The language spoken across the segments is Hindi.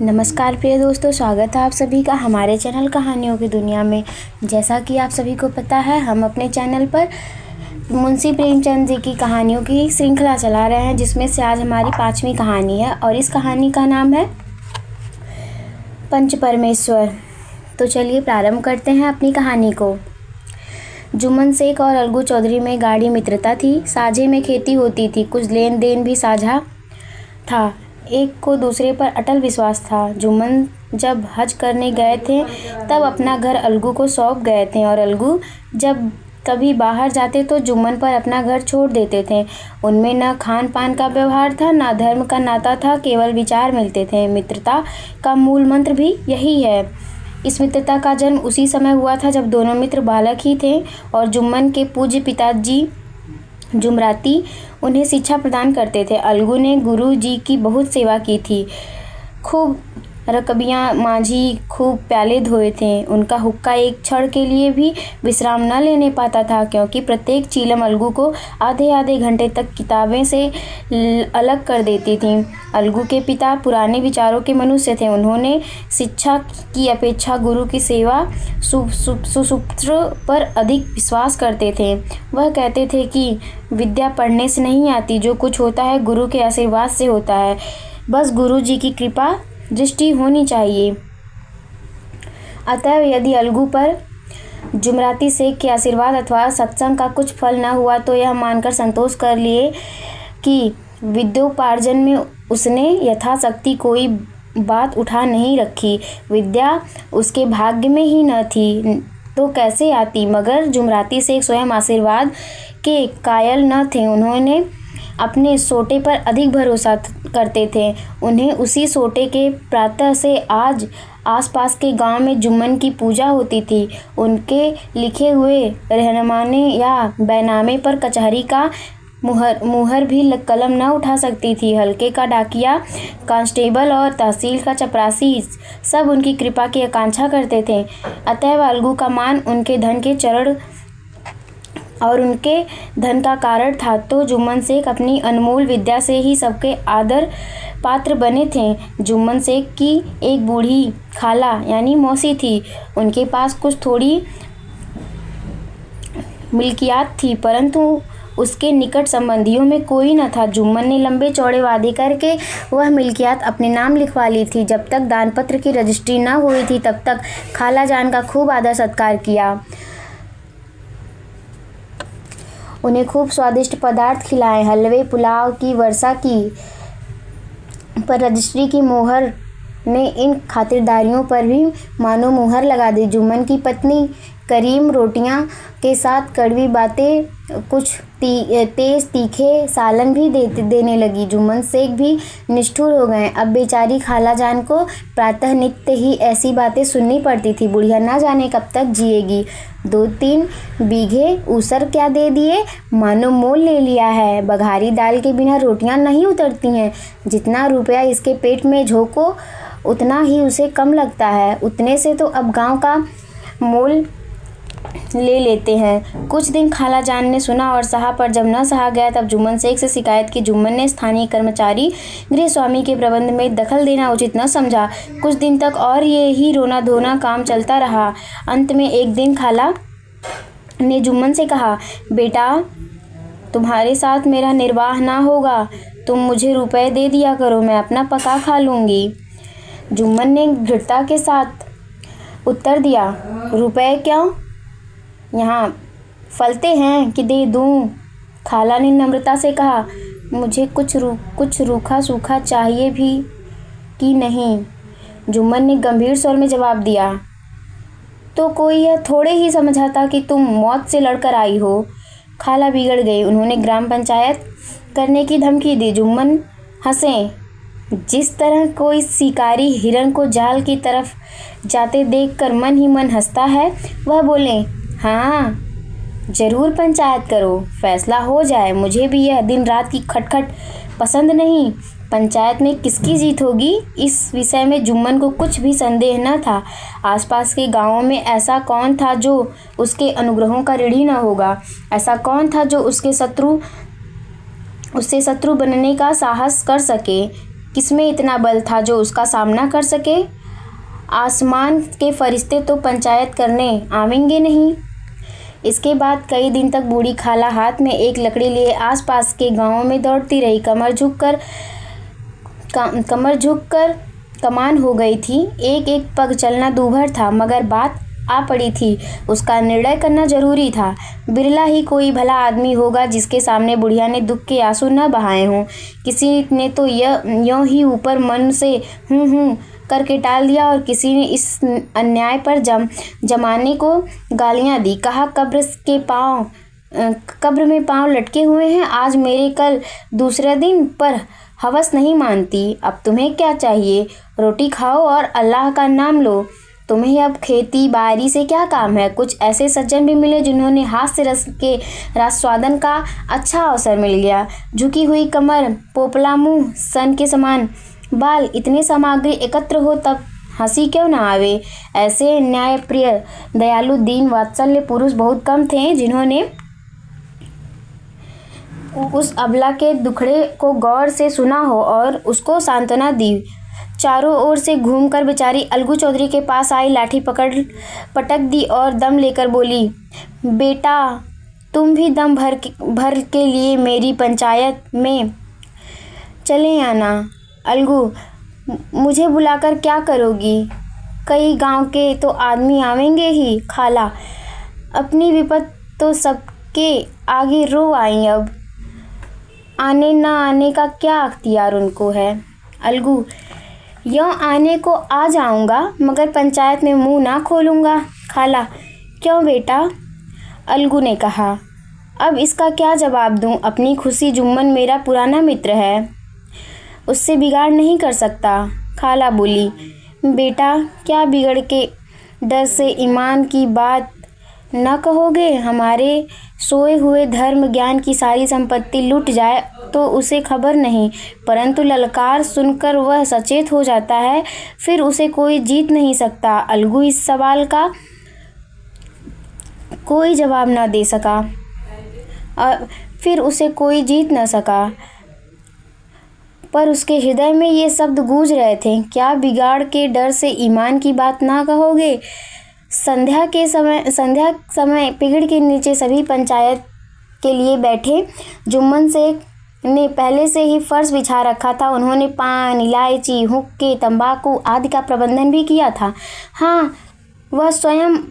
नमस्कार प्रिय दोस्तों, स्वागत है आप सभी का हमारे चैनल कहानियों की दुनिया में। जैसा कि आप सभी को पता है, हम अपने चैनल पर मुंशी प्रेमचंद जी की कहानियों की श्रृंखला चला रहे हैं, जिसमें से आज हमारी 5वीं कहानी है और इस कहानी का नाम है पंच परमेश्वर। तो चलिए प्रारंभ करते हैं अपनी कहानी को। जुम्मन शेख और अलगू चौधरी में गाढ़ी मित्रता थी। साझे में खेती होती थी, कुछ लेन देन भी साझा था। एक को दूसरे पर अटल विश्वास था। जुम्मन जब हज करने गए थे तब अपना घर अलगू को सौंप गए थे और अलगू जब कभी बाहर जाते तो जुम्मन पर अपना घर छोड़ देते थे। उनमें न खान पान का व्यवहार था, न धर्म का नाता था, केवल विचार मिलते थे। मित्रता का मूल मंत्र भी यही है। इस मित्रता का जन्म उसी समय हुआ था जब दोनों मित्र बालक ही थे और जुम्मन के पूज्य पिताजी जुमराती उन्हें शिक्षा प्रदान करते थे। अलगू ने गुरु जी की बहुत सेवा की थी, खूब रकबियाँ मांझी, खूब प्याले धोए थे। उनका हुक्का एक क्षण के लिए भी विश्राम न लेने पाता था, क्योंकि प्रत्येक चीलम अलगू को आधे आधे घंटे तक किताबें से अलग कर देती थी। अलगू के पिता पुराने विचारों के मनुष्य थे। उन्होंने शिक्षा की अपेक्षा गुरु की सेवा सुसूत्र पर अधिक विश्वास करते थे। वह कहते थे कि विद्या पढ़ने से नहीं आती, जो कुछ होता है गुरु के आशीर्वाद से होता है। बस गुरु जी की कृपा दृष्टि होनी चाहिए। अतः यदि अलगू पर जुमराती शेख के आशीर्वाद अथवा सत्संग का कुछ फल न हुआ तो यह मानकर संतोष कर लिए कि विद्योपार्जन में उसने यथाशक्ति कोई बात उठा नहीं रखी। विद्या उसके भाग्य में ही न थी तो कैसे आती। मगर जुमराती शेख स्वयं आशीर्वाद के कायल न थे। उन्होंने अपने सोटे पर अधिक भरोसा करते थे। उन्हें उसी सोटे के प्रातः से आज आसपास के गांव में जुम्मन की पूजा होती थी। उनके लिखे हुए रहनुमाने या बैनामे पर कचहरी का मुहर भी कलम न उठा सकती थी। हल्के का डाकिया, कांस्टेबल और तहसील का चपरासी सब उनकी कृपा की आकांक्षा करते थे। अतएव अलगू का मान उनके धन के चरण और उनके धन का कारण था। तो जुम्मन शेख अपनी अनमोल विद्या से ही सबके आदर पात्र बने थे। जुम्मन शेख की एक बूढ़ी खाला यानी मौसी थी। उनके पास कुछ थोड़ी मिल्कियात थी, परंतु उसके निकट संबंधियों में कोई न था। जुम्मन ने लंबे चौड़े वादे करके वह मिल्कियात अपने नाम लिखवा ली थी। जब तक दानपत्र की रजिस्ट्री न हुई थी तब तक खाला जान का खूब आदर सत्कार किया। उन्हें खूब स्वादिष्ट पदार्थ खिलाए, हलवे पुलाव की वर्षा की। पर रजिस्ट्री की मोहर ने इन खातिरदारियों पर भी मानो मुहर लगा दी। जुम्मन की पत्नी करीम रोटियां के साथ कड़वी बातें, कुछ तेज तीखे सालन भी देने लगी। जुम्मन शेख भी निष्ठुर हो गए। अब बेचारी खाला जान को प्रातः नित्य ही ऐसी बातें सुननी पड़ती थी। बुढ़िया ना जाने कब तक जिएगी। 2-3 बीघे ऊसर क्या दे दिए, मानो मोल ले लिया है। बघारी दाल के बिना रोटियां नहीं उतरती हैं। जितना रुपया इसके पेट में झोंको उतना ही उसे कम लगता है। उतने से तो अब गांव का मोल ले लेते हैं। कुछ दिन खाला जान ने सुना और सहा, पर जब न सहा गया तब जुम्मन शेख से शिकायत की। जुम्मन ने स्थानीय कर्मचारी गृह स्वामी के प्रबंध में दखल देना उचित न समझा। कुछ दिन तक और ये ही रोना धोना काम चलता रहा। अंत में एक दिन खाला ने जुम्मन से कहा, बेटा तुम्हारे साथ मेरा निर्वाह ना होगा, तुम मुझे रुपए दे दिया करो, मैं अपना पका खा लूँगी। जुम्मन ने दृढ़ता के साथ उत्तर दिया, रुपए क्यों, यहाँ फलते हैं कि दे दूँ। खाला ने नम्रता से कहा, मुझे कुछ रूखा सूखा चाहिए भी कि नहीं। जुम्मन ने गंभीर स्वर में जवाब दिया, तो कोई यह थोड़े ही समझा था कि तुम मौत से लड़कर आई हो। खाला बिगड़ गई। उन्होंने ग्राम पंचायत करने की धमकी दी। जुम्मन हंसे। जिस तरह कोई शिकारी हिरन को जाल की तरफ जाते देखकर मन ही मन हंसता है, वह बोले, हाँ जरूर पंचायत करो, फैसला हो जाए। मुझे भी यह दिन रात की खटखट पसंद नहीं। पंचायत में किसकी जीत होगी, इस विषय में जुम्मन को कुछ भी संदेह न था। आसपास के गांवों में ऐसा कौन था जो उसके अनुग्रहों का ऋणी न होगा। ऐसा कौन था जो उससे शत्रु बनने का साहस कर सके। किसमें इतना बल था जो उसका सामना कर सके? आसमान के फरिश्ते तो पंचायत करने आवेंगे नहीं। इसके बाद कई दिन तक बूढ़ी खाला हाथ में एक लकड़ी लिए आसपास के गांवों में दौड़ती रही। कमर झुककर कमान हो गई थी। एक एक पग चलना दूभर था, मगर बात आ पड़ी थी। उसका निर्णय करना जरूरी था। बिरला ही कोई भला आदमी होगा जिसके सामने बुढ़िया ने दुख के आंसू न बहाए हों। किसी ने तो यों ही ऊपर मन से हूँ करके टाल दिया और किसी ने इस अन्याय पर जमाने को गालियां दी। कहा कब्र में पांव लटके हुए हैं, आज मेरे कल दूसरे दिन, पर हवस नहीं मानती। अब तुम्हें क्या चाहिए? रोटी खाओ और अल्लाह का नाम लो। तुम्हें अब खेती बाड़ी से क्या काम है? कुछ ऐसे सज्जन भी मिले जिन्होंने हास्य रस स्वादन का अच्छा अवसर मिल गया। झुकी हुई कमर, पोपला मुंह, सन के समान बाल, इतने सामग्री एकत्र हो तब हंसी क्यों न आवे? ऐसे न्यायप्रिय, दयालु, दीन वात्सल्य पुरुष बहुत कम थे जिन्होंने उस अबला के दुखड़े को गौर से सुना हो और उसको सांत्वना दी। चारों ओर से घूमकर बेचारी अलगू चौधरी के पास आई, लाठी पटक दी और दम लेकर बोली, बेटा तुम भी दम भर के लिए मेरी पंचायत में चले आना। अलगू, मुझे बुलाकर क्या करोगी? कई गांव के तो आदमी आवेंगे ही। खाला, अपनी विपत तो सबके आगे रो आई, अब आने ना आने का क्या अख्तियार उनको है। अलगू, यों आने को आ जाऊंगा, मगर पंचायत में मुंह ना खोलूंगा। खाला, क्यों बेटा? अलगू ने कहा, अब इसका क्या जवाब दूं? अपनी खुशी जुम्मन मेरा पुराना मित्र है, उससे बिगाड़ नहीं कर सकता। खाला बोली, बेटा क्या बिगड़ के डर से ईमान की बात न कहोगे? हमारे सोए हुए धर्म ज्ञान की सारी संपत्ति लुट जाए तो उसे खबर नहीं, परंतु ललकार सुनकर वह सचेत हो जाता है, फिर उसे कोई जीत नहीं सकता। अलगू इस सवाल का कोई जवाब न दे सका, फिर उसे कोई जीत न सका, पर उसके हृदय में ये शब्द गूंज रहे थे, क्या बिगाड़ के डर से ईमान की बात ना कहोगे? संध्या समय पेड़ के नीचे सभी पंचायत के लिए बैठे। जुम्मन शेख ने पहले से ही फर्श बिछा रखा था। उन्होंने पान, इलायची, हुक्के, तंबाकू आदि का प्रबंधन भी किया था। हाँ, वह स्वयं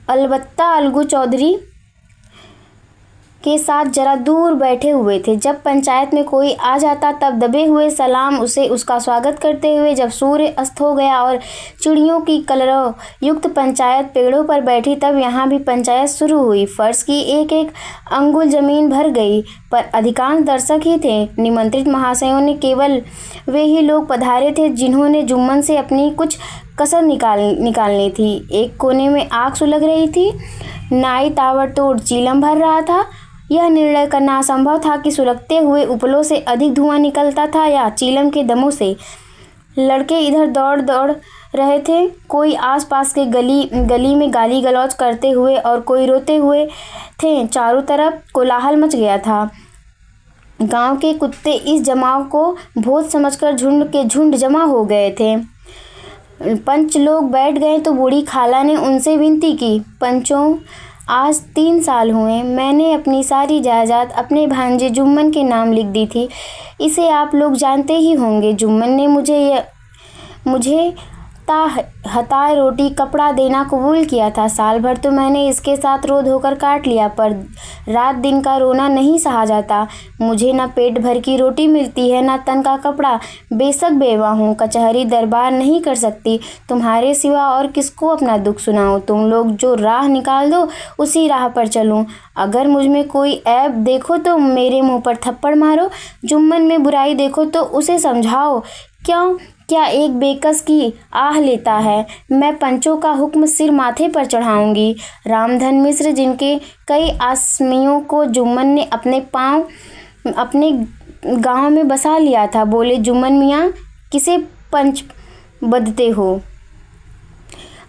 अलबत्ता अलगू चौधरी के साथ जरा दूर बैठे हुए थे। जब पंचायत में कोई आ जाता तब दबे हुए सलाम उसे उसका स्वागत करते हुए। जब सूर्य अस्त हो गया और चिड़ियों की कलरव युक्त पंचायत पेड़ों पर बैठी, तब यहाँ भी पंचायत शुरू हुई। फर्श की एक एक अंगुल जमीन भर गई, पर अधिकांश दर्शक ही थे। निमंत्रित महाशयों ने केवल वे ही लोग पधारे थे जिन्होंने जुम्मन से अपनी कुछ कसर निकालनी थी। एक कोने में आग सुलग रही थी, नाई ताबड़तोड़ चीलम भर रहा था। यह निर्णय करना असंभव था कि सुलगते हुए उपलों से अधिक धुआं निकलता था या चीलम के दमों से। लड़के इधर दौड़ रहे थे, कोई आसपास के गली में गाली गलौज करते हुए और कोई रोते हुए थे। चारों तरफ कोलाहल मच गया था। गांव के कुत्ते इस जमाव को भोज समझकर झुंड के झुंड जमा हो गए थे। पंच लोग बैठ गए तो बूढ़ी खाला ने उनसे विनती की, पंचों, आज 3 साल हुए मैंने अपनी सारी जायदाद अपने भांजे जुम्मन के नाम लिख दी थी। इसे आप लोग जानते ही होंगे। जुम्मन ने मुझे हताए रोटी कपड़ा देना कबूल किया था। साल भर तो मैंने इसके साथ रो धोकर काट लिया, पर रात दिन का रोना नहीं सहा जाता। मुझे न पेट भर की रोटी मिलती है, न तन का कपड़ा। बेशक बेवा हूँ, कचहरी दरबार नहीं कर सकती, तुम्हारे सिवा और किसको अपना दुख सुनाऊँ? तुम लोग जो राह निकाल दो उसी राह पर चलूँ। अगर मुझ में कोई ऐब देखो तो मेरे मुँह पर थप्पड़ मारो, जुम्मन में बुराई देखो तो उसे समझाओ। क्या एक बेकस की आह लेता है? मैं पंचों का हुक्म सिर माथे पर चढ़ाऊंगी। रामधन मिश्र, जिनके कई आसमियों को जुम्मन ने अपने गांव में बसा लिया था, बोले, जुम्मन मियाँ, किसे पंच बदते हो?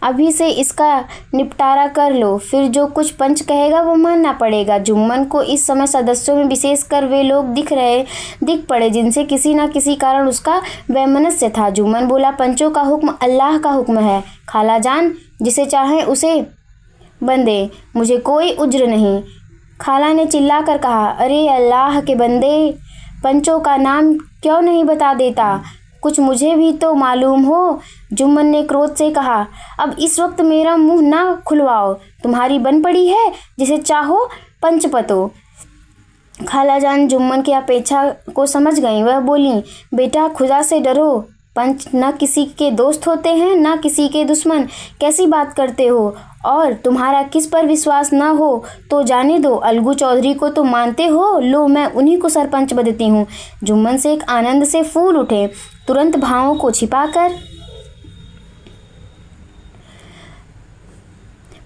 अभी से इसका निपटारा कर लो, फिर जो कुछ पंच कहेगा वो मानना पड़ेगा। जुम्मन को इस समय सदस्यों में विशेषकर वे लोग दिख पड़े जिनसे किसी न किसी कारण उसका वैमनस्य था। जुम्मन बोला, पंचों का हुक्म अल्लाह का हुक्म है। खाला जान जिसे चाहे उसे बंदे, मुझे कोई उज्र नहीं। खाला ने चिल्लाकर कहा, अरे अल्लाह के बंदे, पंचों का नाम क्यों नहीं बता देता, कुछ मुझे भी तो मालूम हो। जुम्मन ने क्रोध से कहा, अब इस वक्त मेरा मुंह ना खुलवाओ, तुम्हारी बन पड़ी है, जिसे चाहो पंच पतो। खालाजान जुम्मन की अपेक्षा को समझ गई। वह बोली, बेटा खुदा से डरो, पंच न किसी के दोस्त होते हैं न किसी के दुश्मन। कैसी बात करते हो, और तुम्हारा किस पर विश्वास न हो तो जाने दो। अलगू चौधरी को तो मानते हो, लो मैं उन्हीं को सरपंच बदती हूँ। जुम्मन शेख आनंद से फूल उठे। तुरंत भावों को छिपाकर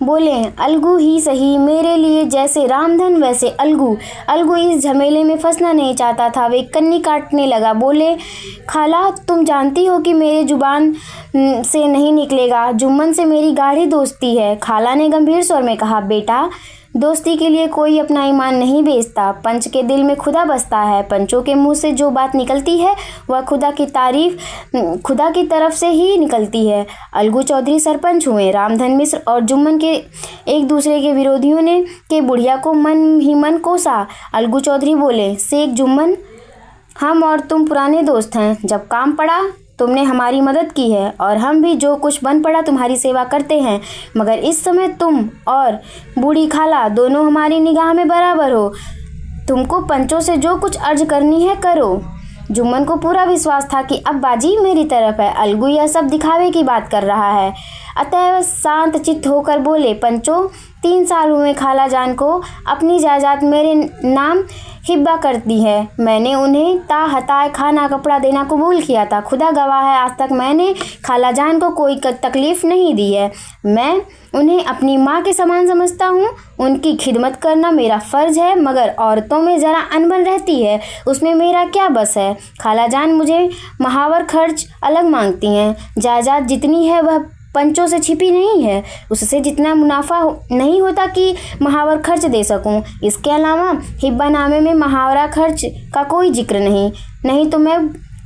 बोले, अलगू ही सही, मेरे लिए जैसे रामधन वैसे अलगू। अलगू इस झमेले में फंसना नहीं चाहता था। वे कन्नी काटने लगा। बोले, खाला तुम जानती हो कि मेरे जुबान से नहीं निकलेगा, जुम्मन से मेरी गाढ़ी दोस्ती है। खाला ने गंभीर स्वर में कहा, बेटा दोस्ती के लिए कोई अपना ईमान नहीं बेचता, पंच के दिल में खुदा बसता है। पंचों के मुंह से जो बात निकलती है वह खुदा की तारीफ खुदा की तरफ से ही निकलती है। अलगू चौधरी सरपंच हुए। रामधन मिश्र और जुम्मन के एक दूसरे के विरोधियों ने के बुढ़िया को मन ही मन कोसा। अलगू चौधरी बोले, शेख जुम्मन, हम और तुम पुराने दोस्त हैं। जब काम पड़ा तुमने हमारी मदद की है और हम भी जो कुछ बन पड़ा तुम्हारी सेवा करते हैं, मगर इस समय तुम और बूढ़ी खाला दोनों हमारी निगाह में बराबर हो। तुमको पंचों से जो कुछ अर्ज करनी है करो। जुम्मन को पूरा विश्वास था कि अब बाजी मेरी तरफ है। अलगू यह सब दिखावे की बात कर रहा है, अतः शांत चित्त होकर बोले, पंचों 3 साल हुए खाला जान को अपनी जायदाद मेरे नाम हिब्बा करती है। मैंने उन्हें ताहताए खाना कपड़ा देना कबूल किया था। खुदा गवाह है, आज तक मैंने खाला जान को कोई तकलीफ नहीं दी है। मैं उन्हें अपनी माँ के समान समझता हूँ। उनकी खिदमत करना मेरा फ़र्ज़ है, मगर औरतों में ज़रा अनबन रहती है, उसमें मेरा क्या बस है। खाला जान मुझे महावर खर्च अलग मांगती हैं। जायदाद जितनी है वह पंचों से छिपी नहीं है, उससे जितना मुनाफा नहीं होता कि महावर खर्च दे सकूं। इसके अलावा हिब्बा नामे में महावरा खर्च का कोई जिक्र नहीं तो मैं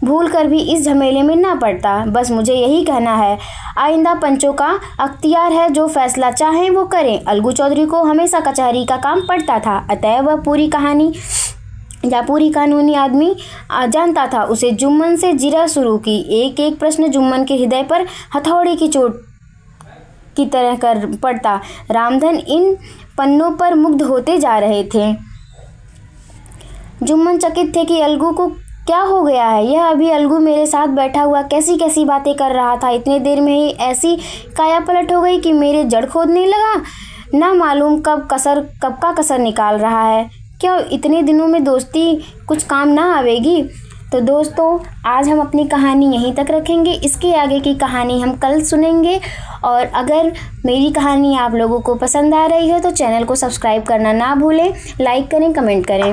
भूल कर भी इस झमेले में ना पड़ता। बस मुझे यही कहना है, आइंदा पंचों का अख्तियार है, जो फैसला चाहें वो करें। अलगू चौधरी को हमेशा कचहरी का काम पड़ता था, अतः वह पूरी कानूनी आदमी जानता था। उसे जुम्मन से जिरा शुरू की। एक एक प्रश्न जुम्मन के हृदय पर हथौड़े की चोट की तरह कर पड़ता। रामधन इन पन्नों पर मुग्ध होते जा रहे थे। जुम्मन चकित थे कि अलगू को क्या हो गया है। यह अभी अलगू मेरे साथ बैठा हुआ कैसी कैसी बातें कर रहा था, इतने देर में ही ऐसी काया पलट हो गई कि मेरे जड़ खोदने लगा। ना मालूम कब का कसर निकाल रहा है। क्यों इतने दिनों में दोस्ती कुछ काम ना आवेगी। तो दोस्तों, आज हम अपनी कहानी यहीं तक रखेंगे। इसके आगे की कहानी हम कल सुनेंगे। और अगर मेरी कहानी आप लोगों को पसंद आ रही है तो चैनल को सब्सक्राइब करना ना भूलें, लाइक करें, कमेंट करें।